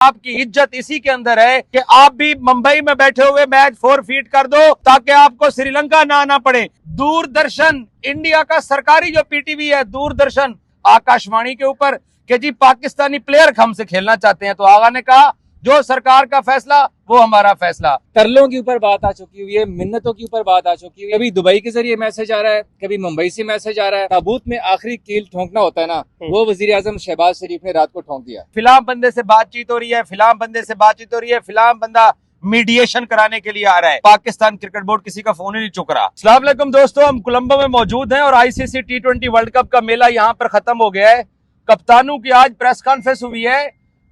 आपकी इज्जत इसी के अंदर है कि आप भी मुंबई में बैठे हुए मैच फॉरफीट कर दो ताकि आपको श्रीलंका ना आना पड़े। दूरदर्शन इंडिया का सरकारी जो पीटीवी है, दूरदर्शन आकाशवाणी के ऊपर कि जी पाकिस्तानी प्लेयर हमसे खेलना चाहते हैं, तो आगा ने कहा जो सरकार का फैसला वो हमारा फैसला। तरलों के ऊपर बात आ चुकी हुई है, मिन्नतों के ऊपर बात आ चुकी हुई है। कभी दुबई के जरिए मैसेज आ रहा है, कभी मुंबई से मैसेज आ रहा है। ताबूत में आखिरी कील ठोंकना होता है ना, वो वजीर आजम शहबाज शरीफ ने रात को ठोंक दिया। फिलहाल बंदे से बातचीत हो रही है, फिलहाल बंदे से बातचीत हो रही है, फिलहाल बंदा मीडिएशन कराने के लिए आ रहा है। पाकिस्तान क्रिकेट बोर्ड किसी का फोन ही नहीं चुक रहा। अस्सलाम वालेकुम दोस्तों, हम कोलंबो में मौजूद हैं और आईसीसी T20 वर्ल्ड कप का मेला यहाँ पर खत्म हो गया है। कप्तानों की आज प्रेस कॉन्फ्रेंस हुई है।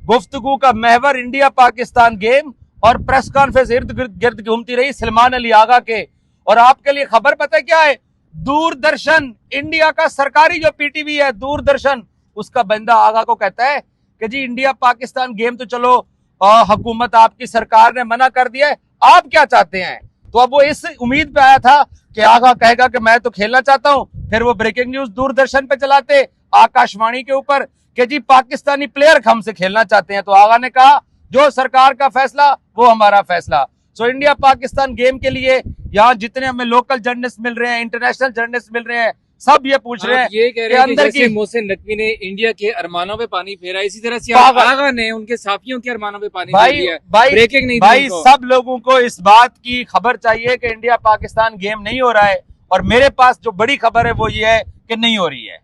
गुफ्तगू का महवर इंडिया पाकिस्तान गेम और प्रेस कॉन्फ्रेंस इर्द गिर्द घूमती रही सलमान अली आगा के। और आपके लिए खबर पता है क्या है? दूरदर्शन इंडिया का सरकारी जो पीटीवी है, दूरदर्शन, उसका बंदा आगा को कहता है कि जी इंडिया पाकिस्तान गेम तो चलो हुकूमत आपकी सरकार ने मना कर दिया है, आप क्या चाहते हैं? तो अब वो इस उम्मीद पे आया था कि आगा कहेगा कि मैं तो खेलना चाहता हूं। फिर वो ब्रेकिंग न्यूज दूरदर्शन पे चलाते आकाशवाणी के ऊपर कि जी पाकिस्तानी प्लेयर हमसे खेलना चाहते हैं, तो आगा ने कहा जो सरकार का फैसला वो हमारा फैसला। सो इंडिया पाकिस्तान गेम के लिए यहाँ जितने हमें लोकल जर्नलिस्ट मिल रहे हैं, इंटरनेशनल जर्नलिस्ट मिल रहे हैं, सब ये पूछ रहे हैं ये कह रहे हैं कि जैसे मोहसिन नकवी ने इंडिया के अरमानों पे पानी फेरा, इसी तरह से आगा ने उनके साथियों के अरमानों पे पानी फेर दिया। ब्रेकिंग नहीं भाई, सब लोगों को इस बात की खबर चाहिए कि इंडिया पाकिस्तान गेम नहीं हो रहा है, और मेरे पास जो बड़ी खबर है वो ये है कि नहीं हो रही है।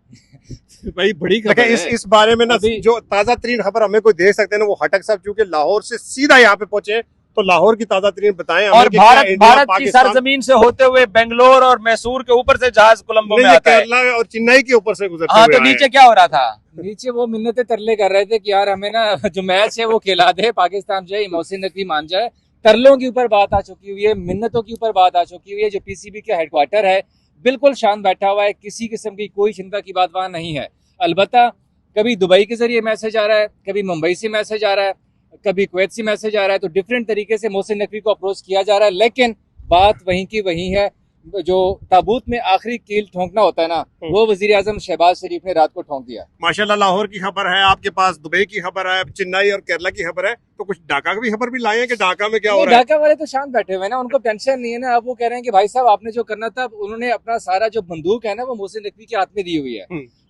भाई बड़ी खबर है। इस बारे में ना जो ताजा तरीन खबर हमें कोई दे सकते हैं ना, वो हटक साहब चूंकि लाहौर से सीधा यहाँ पे पहुंचे, तो लाहौर की ताजा तरीन बताएं। और भारत की सरजमीन से होते हुए बेंगलोर और मैसूर के ऊपर से जहाज कोलंबो में आता है, केरला और चेन्नई के ऊपर से गुजरते हुए। तो नीचे क्या हो रहा था? नीचे वो मिन्नतें तरले कर रहे थे कि यार हमें ना जो मैच है वो खिला दे, पाकिस्तान जो है मोहसिन नकवी मान जाए। तरलों के ऊपर बात आ चुकी हुई है, मिन्नतों के ऊपर बात आ चुकी हुई है। जो पीसीबी का हेडक्वार्टर है बिल्कुल शांत बैठा हुआ है, किसी किस्म की कोई चिंता की बात वहां नहीं है। अलबत्ता कभी दुबई के जरिए मैसेज आ रहा है, कभी मुंबई से मैसेज आ रहा है, कभी कुवैत से मैसेज आ रहा है, तो डिफरेंट तरीके से मोहसिन नकवी को अप्रोच किया जा रहा है। लेकिन बात वहीं की वहीं है, जो ताबूत में आखिरी कील ठोंकना होता है ना, वो वजीर आजम शहबाज शरीफ ने रात को ठोंक दिया। माशाल्लाह लाहौर की खबर है, आपके पास दुबई की खबर है, चेन्नई और केरला की खबर है, तो कुछ ढाका की भी खबर भी लाए हैं कि ढाका में क्या हो रहा है? ढाका वाले तो शांत बैठे हुए ना, उनको टेंशन नहीं है ना। अब वो कह रहे हैं कि भाई साहब आपने जो करना था, उन्होंने अपना सारा जो बंदूक है ना वो मोहसिन नकवी के हाथ में दी हुई है।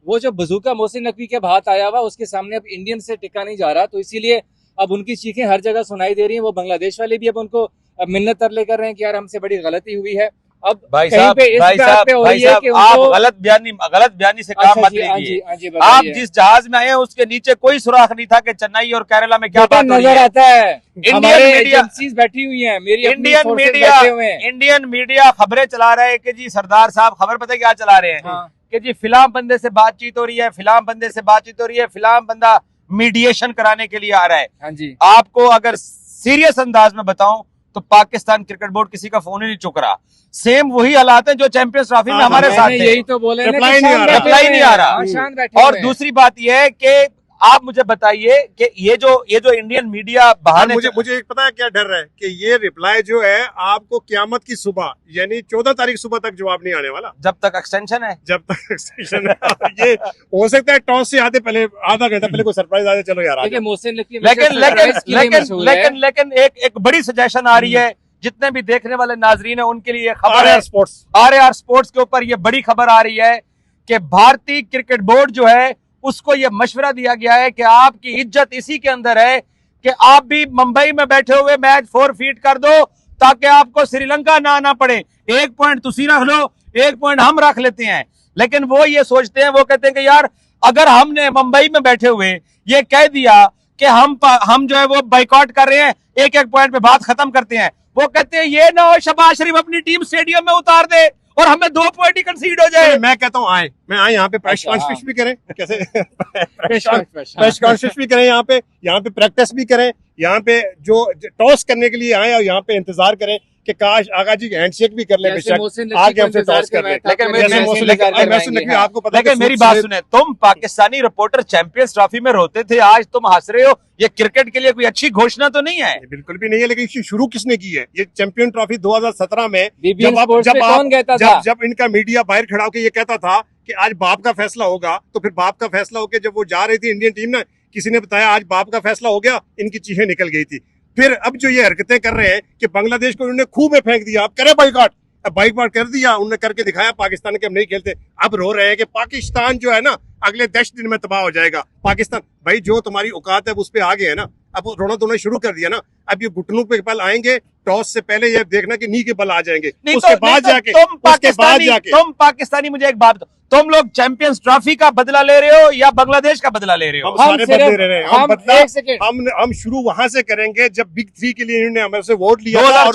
वो जो बजूका मोहसिन नकवी के हाथ आया हुआ, उसके सामने अब इंडियन से टिका नहीं जा रहा, तो इसीलिए अब उनकी चीखें हर जगह सुनाई दे रही हैं। वो बांग्लादेश वाले भी अब उनको मिन्नत तरले कर रहे हैं कि यार हमसे बड़ी गलती हुई है। अब भाई साहब आप गलत बयानी से काम मत लीजिए। आप जिस जहाज में आए हैं उसके नीचे कोई सुराख नहीं था कि चेन्नई और केरला में क्या बात नजर आता है। इंडियन मीडिया बैठी हुई है, मेरी इंडियन मीडिया खबरें चला रहे हैं कि जी सरदार साहब, खबर पता है क्या चला रहे हैं कि जी फिलहाल बंदे से बातचीत हो रही है, फिलहाल बंदे से बातचीत हो रही है, फिलहाल बंदा मीडिएशन कराने के लिए आ रहा है। हाँ जी, आपको अगर सीरियस अंदाज में बताऊं तो पाकिस्तान क्रिकेट बोर्ड किसी का फोन ही नहीं चुक रहा। सेम वही हालात है जो चैंपियंस ट्रॉफी में हमारे साथ थे। यही तो बोले, रिप्लाई नहीं आ रहा। और दूसरी बात यह है कि आप मुझे बताइए कि ये जो इंडियन मीडिया बहाने, मुझे पता है क्या डर है कि ये रिप्लाई जो है आपको क़यामत की सुबह यानी 14 तारीख सुबह तक जवाब नहीं आने वाला, जब तक एक्सटेंशन है। ये हो सकता है टॉस से आधे पहले, आधा घंटा पहले कोई सरप्राइज आ जाए, चलो यार। लेकिन एक बड़ी सजेशन आ रही है जितने भी देखने वाले नाजरीन है उनके लिए खबर है। RAR स्पोर्ट्स के ऊपर ये बड़ी खबर आ रही है कि भारतीय क्रिकेट बोर्ड जो है उसको ये मशवरा दिया गया है कि आपकी इज्जत इसी के अंदर है कि आप भी मुंबई में बैठे हुए मैच फॉरफीट कर दो ताकि आपको श्रीलंका ना आना पड़े। 1 पॉइंट तुसी रख लो, 1 पॉइंट हम रख लेते हैं। लेकिन वो ये सोचते हैं, वो कहते हैं कि यार अगर हमने मुंबई में बैठे हुए ये कह दिया कि हम जो है वो बाइकआउट कर रहे हैं, 1-1 पॉइंट पे बात खत्म करते हैं, वो कहते हैं ये ना हो शहबाज शरीफ अपनी टीम स्टेडियम में उतार दे और हमें 2 पॉइंट ही कंसीड हो जाए। मैं कहता हूँ आए यहाँ पे प्रेस कॉन्फ्रेंस भी करें, कैसे प्रेस कॉन्फ्रेंस भी करें, यहाँ पे प्रैक्टिस भी करें, यहाँ पे जो टॉस करने के लिए आए और यहाँ पे इंतजार करें कि काश आगा जी हैंडशेक भी कर ले, आगे हमसे टॉस कर ले। लेकिन मेरी बात सुने, तुम पाकिस्तानी रिपोर्टर चैंपियंस ट्रॉफी में रोते थे, आज तुम हंस रहे हो। ये क्रिकेट के लिए कोई अच्छी घोषणा तो नहीं है? बिल्कुल भी नहीं है, लेकिन शुरू किसने की है? ये चैंपियन ट्रॉफी 2017 में जब इनका मीडिया बाहर खड़ा होकर ये कहता था कि आज बाप का फैसला होगा, तो फिर बाप का फैसला होकर जब वो जा रही थी इंडियन टीम ना, किसी ने बताया आज बाप का फैसला हो गया, इनकी चीखें निकल गई थी। फिर अब जो ये हरकतें कर रहे हैं कि बांग्लादेश को उन्होंने खूह में फेंक दिया, अब करे बाइकआउट, अब बाइकआउट कर दिया उन्होंने, करके दिखाया पाकिस्तान के हम नहीं खेलते। अब रो रहे हैं कि पाकिस्तान जो है ना अगले 10 दिन में तबाह हो जाएगा। पाकिस्तान भाई जो तुम्हारी औकात है उस पे आ गए है ना, अब वो रोना धोना शुरू कर दिया ना। अब ये घुटनों पे बल आएंगे, टॉस से पहले ये देखना कि नी के बल आ जाएंगे, उसके बाद जाके तुम पाकिस्तानी मुझे एक बात, तुम लोग चैंपियंस ट्रॉफी का बदला ले रहे हो या बांग्लादेश का बदला ले रहे हो? हम सारे बदले ले रहे हैं। हम शुरू वहां से करेंगे जब बिग 3 के लिए इन्होंने हमारे से वोट लिया था, और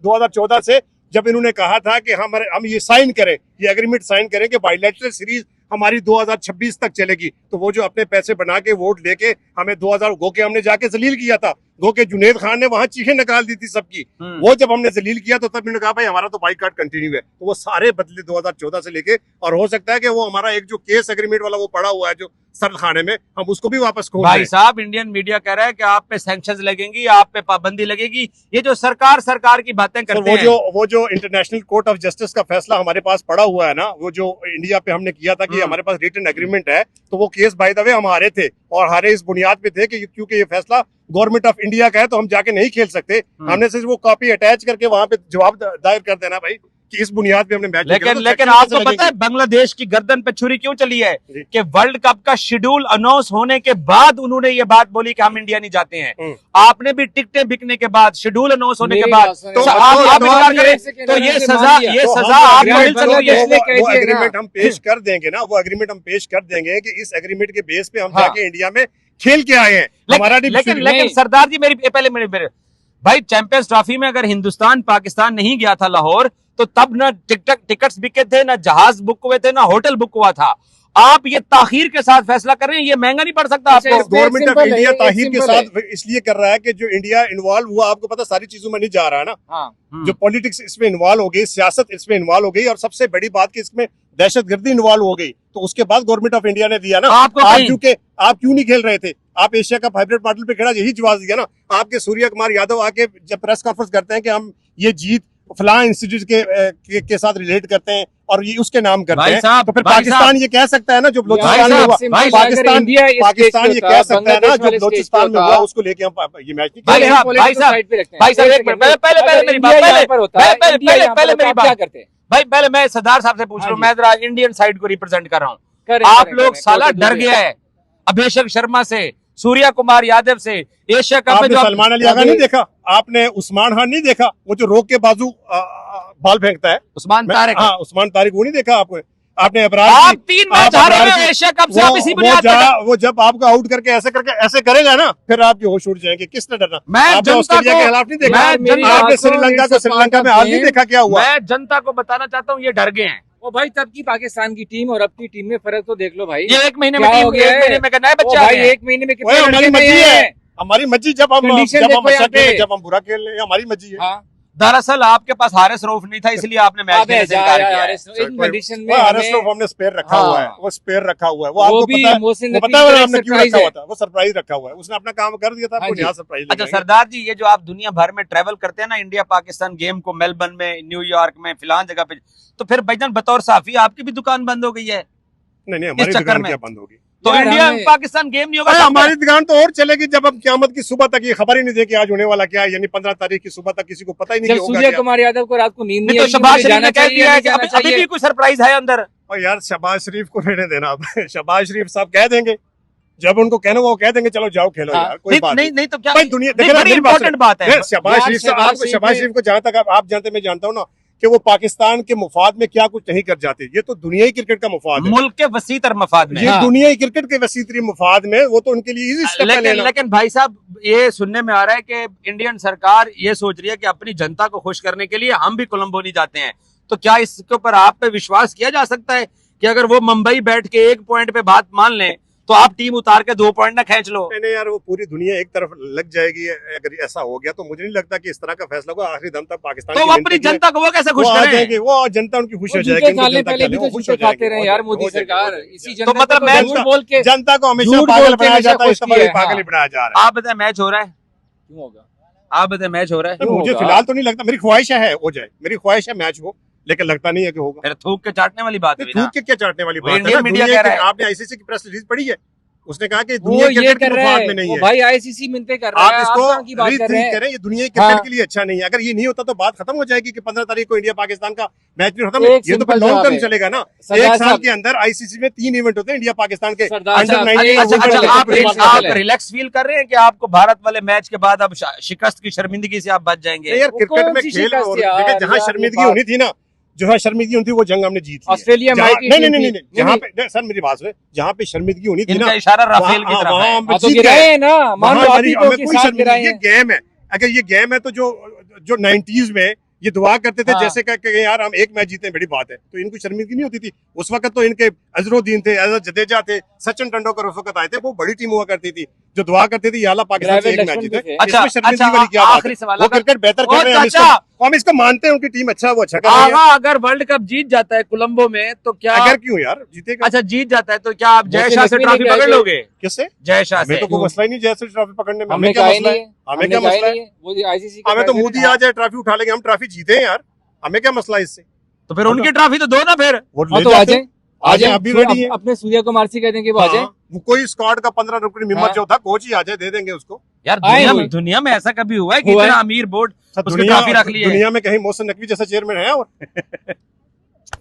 2014 से जब इन्होंने कहा था कि हम ये साइन करें, ये एग्रीमेंट साइन करें कि बायलैटरल सीरीज हमारी 2026 तक चलेगी। तो वो जो अपने पैसे बना के वोट लेके हमें 2000 गो के हमने जाके जलील किया था, गो के जुनेद खान ने वहां चीखें निकाल दी थी सबकी। वो जब हमने जलील किया तो तब इन्होंने कहा भाई हमारा तो बाइकआउट कंटिन्यू है। तो वो सारे बदले 2014 से लेके, और हो सकता है कि वो हमारा एक जो केस एग्रीमेंट वाला वो पड़ा हुआ है जो सरल खाने में, हम उसको भी वापस खोल भाई साहब इंडियन मीडिया कह रहा है कि आप पे सैंक्शंस लगेंगी, आप पे पाबंदी लगेगी। ये जो सरकार की बातें करते हैं, वो जो इंटरनेशनल कोर्ट ऑफ जस्टिस का फैसला हमारे पास पड़ा हुआ है ना, वो जो इंडिया पे हमने किया था कि हमारे पास रिटन एग्रीमेंट है, तो वो केस बाय द वे हम हारे थे, और हारे इस बुनियाद पे थे कि क्योंकि ये फैसला गवर्नमेंट ऑफ इंडिया का है तो हम जाके नहीं खेल सकते। हमने सिर्फ वो कॉपी अटैच करके वहां पे जवाब दायर कर देना भाई कि इस बुनियाद पे हमने मैच। लेकिन आपको पता है बांग्लादेश की गर्दन पे छुरी क्यों चली है? कि वर्ल्ड कप का शेड्यूल अनाउंस होने के बाद उन्होंने ये बात बोली कि हम इंडिया नहीं जाते हैं। आपने भी टिकटें बिकने के बाद, शेड्यूल अनाउंस होने के बाद तो आप इनकार करें तो ये सजा आपको मिल सकती है। वो एग्रीमेंट हम पेश कर देंगे ना, वो एग्रीमेंट हम पेश कर देंगे कि इस एग्रीमेंट के बेस पे हम जाके इंडिया में खेल के आए हैं। हमारा लेकिन सरदार जी मेरे भाई चैंपियंस ट्रॉफी में अगर हिंदुस्तान पाकिस्तान नहीं गया था लाहौर, तो तब ना टिकट्स बिके थे, ना जहाज बुक हुए थे, ना होटल बुक हुआ था। आप ये ताखीर के साथ फैसला कर रहे हैं, ये महंगा नहीं पड़ सकता आपको? गवर्नमेंट ऑफ इंडिया ताखीर के साथ इसलिए कर रहा है कि जो इंडिया इन्वॉल्व हुआ, आपको पता सारी चीजों में नहीं जा रहा है ना। जो पॉलिटिक्स इसमें इन्वॉल्व हो गई, सियासत इसमें इन्वॉल्व हो गई, और सबसे बड़ी बात कि इसमें दहशतगर्दी इन्वॉल्व हो गई, तो उसके बाद गवर्नमेंट ऑफ इंडिया ने दिया ना आप क्यों नहीं खेल रहे थे? आप एशिया कप हाइब्रिड मॉडल पे खेला, यही जवाब दिया ना। आपके सूर्य कुमार यादव आके जब प्रेस कॉन्फ्रेंस करते हैं कि हम ये जीत फलां इंस्टीट्यूट के साथ रिलेट करते हैं और ये उसके नाम करते हैं, तो फिर पाकिस्तान ये कह सकता है ना जो बलोचिस्तान में हुआ, पाकिस्तान ये कह सकता है ना जो बलोचिस्तान में हुआ उसको लेके हम ये मैच नहीं। भाई साहब एक मिनट, पहले मैं सरदार साहब से पूछ रहा हूँ, मैं जरा इंडियन साइड को रिप्रेजेंट कर रहा हूँ। आप लोग साला डर गया है अभिषेक शर्मा से, सूर्या कुमार यादव से, एशिया कप में जो सलमान अली आगा नहीं देखा आपने, उस्मान खान नहीं देखा, वो जो रोक के बाजू बॉल फेंकता है, उस्मान तारिक, हाँ उस्मान तारिक, वो नहीं देखा आपने? आप 3 मैच हारे हैं एशिया कप से, आप इसी बुनियाद पर वो जब आपको आउट करके ऐसे करेगा ना, फिर आपके होश उड़ जाएंगे। किसने डरना? आपने ऑस्ट्रेलिया के खिलाफ नहीं देखा, आपने श्रीलंका में हाल नहीं देखा क्या हुआ? मैं जनता को बताना चाहता हूँ ये डर गए हैं। वो भाई तब की पाकिस्तान की टीम और अब की टीम में फर्क तो देख लो भाई। ये 1 महीने में टीम, 1 महीने में नए बच्चे आ गए। 1 महीने में कितने हमारी मर्जी है, हमारी मर्जी। जब हम बुरा खेल रहे हैं हमारी मर्जी है। दरअसल आपके पास हारिस रऊफ नहीं था, इसलिए आपने मैच खेलने से इनकार किया है। हारिस रऊफ हमने स्पेयर रखा हुआ है, वो स्पेयर रखा हुआ है, वो आपको पता है हमने क्यों रखा हुआ था? वो सरप्राइज रखा हुआ है, उसने अपना काम कर दिया था, आपको यहाँ सरप्राइज। अच्छा सरदार जी, ये जो आप दुनिया भर में ट्रेवल करते हैं ना इंडिया पाकिस्तान गेम को, मेलबर्न में, न्यूयॉर्क में, फिलहाल जगह पे, तो फिर भाईजान बतौर साफी आपकी भी दुकान बंद हो गई है? नहीं, हमारी दुकान क्या बंद होगी? तो इंडिया पाकिस्तान गेम नहीं होगा? हमारी दुकान तो और चलेगी जब हम क़यामत की सुबह तक ये खबर ही नहीं दे कि आज होने वाला क्या है, यानी 15 तारीख की सुबह तक किसी को पता ही नहीं होगा। सूर्य कुमार यादव को रात को नींद नहीं, तो शहबाज शरीफ ने कह दिया है कि अभी भी कोई सरप्राइज है अंदर। और यार शहबाज शरीफ को रहने देना, अब शहबाज शरीफ साहब कह देंगे, जब उनको कहना वो कह देंगे चलो जाओ खेलो यार, कोई बात नहीं। तो क्या दुनिया इंपॉर्टेंट बात है शहबाज शरीफ को, जहां तक आप जानते, मैं जानता हूँ ना कि वो पाकिस्तान के मुफाद में क्या कुछ नहीं कर जाते। ये तो दुनियाई क्रिकेट का मुफाद है, मुल्क के वसीतर मफाद में, ये दुनियाई क्रिकेट के वसीतर मुफाद में, वो तो उनके लिए इजी स्टेप है लेना। लेकिन भाई साहब ये सुनने में आ रहा है कि इंडियन सरकार ये सोच रही है कि अपनी जनता को खुश करने के लिए हम भी कोलंबो नहीं जाते हैं। तो क्या इसके ऊपर आप पे विश्वास किया जा सकता है कि अगर वो मुंबई बैठ के 1 पॉइंट पे बात मान लें तो आप टीम उतार के 2 पॉइंट ना खींच लो? नहीं यार, वो पूरी दुनिया एक तरफ लग जाएगी अगर ऐसा हो गया, तो मुझे नहीं लगता कि इस तरह का फैसला होगा आखिरी दम तक पाकिस्तान। तो अपनी जनता को वो कैसे खुश करेंगे? वो जनता उनकी खुश हो जाएगी, सरकार इसी तो मतलब मैच जनता को हमेशा पागल बनाया जाता है, इस तरह पागल ही बनाया जा रहा है। आप बताए मैच हो रहा है? क्यों होगा? आप बताए मैच हो रहा है? मुझे फिलहाल तो नहीं लगता, मेरी ख्वाहिश है हो जाए, मेरी ख्वाहिश है मैच हो, लेकिन लगता नहीं है कि होगा। फिर थूक के चाटने वाली बात है। थूक के क्या चाटने वाली बात है? इंडियन मीडिया कह रहा है। आपने आईसीसी की प्रेस रिलीज पढ़ी है? उसने कहा कि वो दुनिया ये क्रिकेट कर की रहा मुफाद में है, नहीं वो है। भाई आईसीसी मिलते कर रहा आप है, इसको आप कहाँ की बात कर रहे रीथिंक हैं? करें, ये दुनिया क्रिकेट हाँ। के लिए अच्छा नहीं है। अगर ये नहीं होता तो बात खत्म हो जाएगी कि 15 तारीख को इंडिया पाकिस्तान का मैच नहीं खत्म। एक ये तो सिंपल लॉन्ग जवाब टर्म है। चलेगा ना। सरदार एक साल साहब, के अंदर आईसीसी में 3 इवेंट होते हैं इंडिया पाकिस्तान के, सरदार अंडर साहब, 19 एक और सिंपल वुमेन है, आप एक सिंपल है। रिलैक्स फील कर रहे हैं कि आपको भारत वाले मैच के बाद अब शिकस्त की शर्मिंदगी से आप बच जाएंगे? यार वो क्रिकेट कौन में सी खेल शिकस्त और यार, देखिए जहां यार, ये शर्मिंदगी बात- होनी थी ना, जहां शर्मिंदगी होनी थी वो जंग हमने जीत ली है। ऑस्ट्रेलिया जहां मैच की नहीं टीम नहीं थी। नहीं जहां पे नहीं, सर मेरी बात सुने, जहां पे शर्मिंदगी होनी थी इनका ना इशारा वहां राफेल की तरफ वहां है। हम हाँ, तो जीत गिराए गए। हैं ना, मान लो वहां आप हमारी ही हमें के कोई साथ शर्मिंदगी, गिराए ये हैं। गेम है। अगर ये गेम है तो जो 90s में ये दुआ करते थे हाँ। जैसे कि यार हम एक मैच जीते बड़ी बात है, तो इनको शर्मिंदगी नहीं होती थी। उस वक्त तो इनके अजरुद्दीन थे, जडेजा थे, सचिन तेंदुलकर उस वक्त आए थे, वो बड़ी टीम हुआ करती थी जो दुआ करती थी या अल्लाह पाकिस्तान से द्रविड़ एक मैच लक्ष्मण जीते। भी थे। अच्छा, इसमें शर्मिंदगी अच्छा, वाली क्या बात आखिरी है? सवाल, वो अगर- क्रिकेट बेहतर ओ कर रहे हैं, चाचा! हम इसको मानते हैं, उनकी टीम अच्छा है, वो अच्छा कर रही है। आगा अगर वर्ल्ड कप जीत जाता है कोलंबो में तो क्या अगर क्यों यार जीतेगा? अच्छा जीत जाता है तो क्या आप जय मोहसिन शाह से नकवी ट्रॉफी लेके पकड़ आए थे। लोगे? किससे? जय शाह हमें से तो कोई मसला ही नहीं जैसे ट्रॉफी पकड़ने में। हमने हमें क्या कहा ही मसला नहीं है? है, हमें क्या हमने कहा ही मसला है? नहीं है, वो आईसीसी का हमें तो प्रेसिडेंट मोदी था। आ जाए ट्रॉफी उठा लेंगे, हम ट्रॉफी जीते हैं यार, हमें क्या मसला है इससे? तो फिर उनकी ट्रॉफी तो दो ना फिर। वो हाँ ले तो आ जाते जाए, हैं। आ जाए, अभी रेडी है। अपने सूर्या कुमार से कह देंगे वो आ जाए। हाँ, वो कोई स्क्वाड का 15 रुपये हाँ। हिम्मत जो था कोच ही आ जाए, दे देंगे उसको। यार आए हुए। दुनिया में ऐसा कभी हुआ है कि हुआ है। इतना अमीर बोर्ड सब उसकी ट्रॉफी रख ली है? दुनिया में कहीं मोहसिन नकवी जैसा चेयरमैन है? और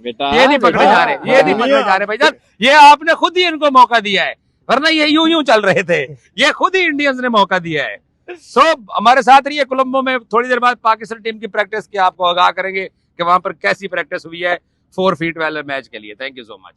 बेटा ये नहीं पकड़े बेटा, जा रहे, ये नहीं हाँ। पकड़े जा रहे भाईजान। ये आपने खुद ही इनको मौका दिया है, वरना ये यूं चल रहे थे। ये खुद ही इंडियंस ने मौका दिया है। सो हमारे साथ रहिए कोलंबो में, थोड़ी देर बाद पाकिस्तान टीम की प्रैक्टिस की आपको आगाह करेंगे कि वहां पर कैसी प्रैक्टिस हुई है 4 फीट वाले मैच के लिए। Thank you so much.